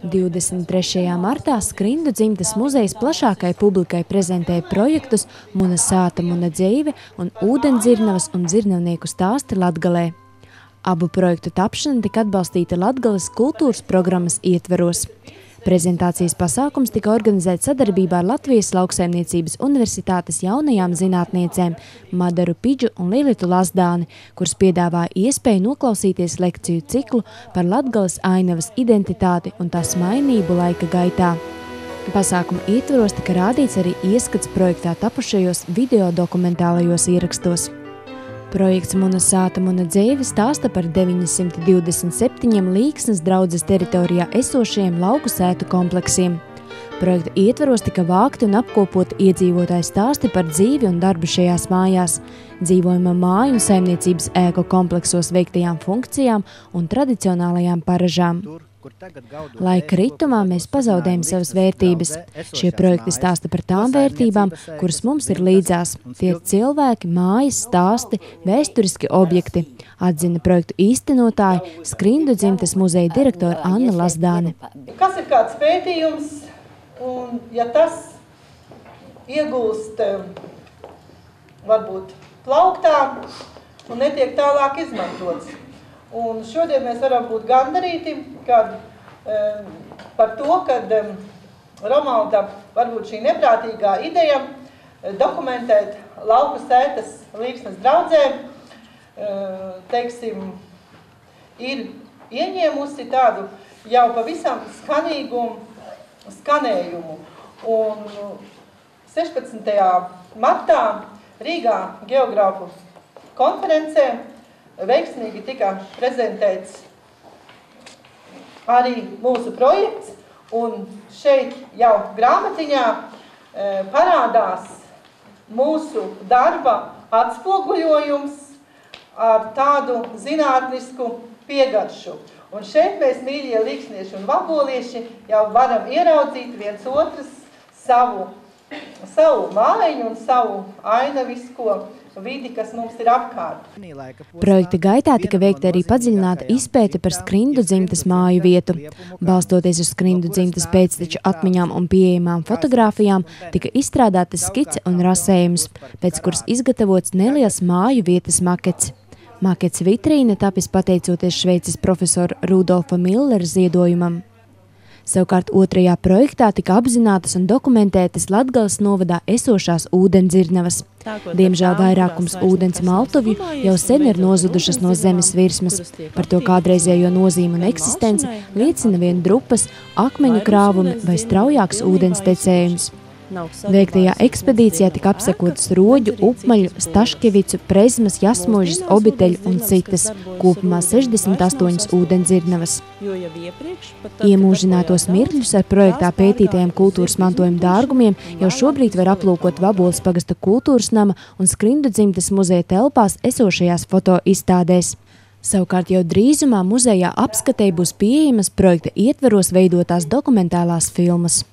23. martā Skrindu dzimtes muzejs plašākai publikai prezentēja projektus Muna sāta, muna dzīve un ūdendzirnavas un dzirnavnieku stāsti Latgalē. Abu projektu tapšana tika atbalstīta Latgales kultūras programmas ietveros. Prezentācijas pasākums tika organizēts sadarbībā ar Latvijas Lauksaimniecības universitātes jaunajām zinātniecēm Madaru Pidžu un Lilitu Lazdāni, kuras piedāvāja iespēju noklausīties lekciju ciklu par Latgales ainavas identitāti un tās mainību laika gaitā. Pasākuma ietveros tika rādīts arī ieskats projektā tapušajos video dokumentālajos ierakstos. Projekts Muna sāta, muna dzīve stāsta par 927 Līksnas draudzes teritorijā esošajiem lauku sētu kompleksiem. Projekta ietveros tika vākti un apkopoti iedzīvotāju stāsti par dzīvi un darbu šajās mājās, dzīvojuma māju un saimniecības ēku kompleksos veiktajām funkcijām un tradicionālajām paražām. Laika ritumā mēs pazaudējam savas vērtības. Šie projekti stāsta par tām vērtībām, kuras mums ir līdzās. Tie ir cilvēki, mājas, stāsti, vēsturiski objekti, atzina projektu īstenotāja Skrindu dzimtes muzeja direktora Anna Lazdāne. Kas ir kāds pētījums, un ja tas iegūst varbūt plauktā un netiek tālāk izmantots. Un šodien mēs varam būt gandarīti par to, kad Romalda varbūt šī neprātīgā ideja dokumentēt lauku sētas Līksnas draudzē, teiksim, ir ieņēmusi tādu jau pavisam skanīgu skanējumu. Un 16. martā Rīgā geogrāfu konferencē veiksmīgi tika prezentēts arī mūsu projekts, un šeit jau grāmatiņā parādās mūsu darba atspoguļojums ar tādu zinātnisku piegaršu. Un šeit mēs, mīļie līksnieši un vabolieši, jau varam ieraudzīt viens otrs savu mājiņu un savu ainavisko vidi, kas mums ir apkārt. Projekta gaitā tika veikta arī padziļināta izpēte par Skrindu dzimtes māju vietu. Balstoties uz Skrindu dzimtes pēcteču atmiņām un pieejamām fotogrāfijām, tika izstrādāta skice un rasējums, pēc kuras izgatavots neliels māju vietas makets. Makets vitrīne tapis pateicoties Šveices profesora Rudolfa Millera ziedojumam. Savukārt otrajā projektā tika apzinātas un dokumentētas Latgales novadā esošās ūdendzirnavas. Diemžēl vairākums ūdens maltuvju jau sen ir nozudušas no zemes virsmas. Par to kādreizējo nozīmi un eksistenci liecina vien drupas, akmeņu krāvumi vai straujāks ūdens tecējums. Veiktajā ekspedīcijā tika apsekotas Roģu, Upmaļu, Staškevicu, Prezmas, Jasmužas, Obiteļu un citas, kopumā 68 ūdendzirnavas. Iemūžinātos mirkļus ar projektā pētītajiem kultūras mantojuma dārgumiem jau šobrīd var aplūkot Vaboles pagasta kultūras nama un Skrindu dzimtes muzeja telpās esošajās fotoizstādēs. Savukārt jau drīzumā muzejā apskatei būs pieejamas projekta ietveros veidotās dokumentālās filmas.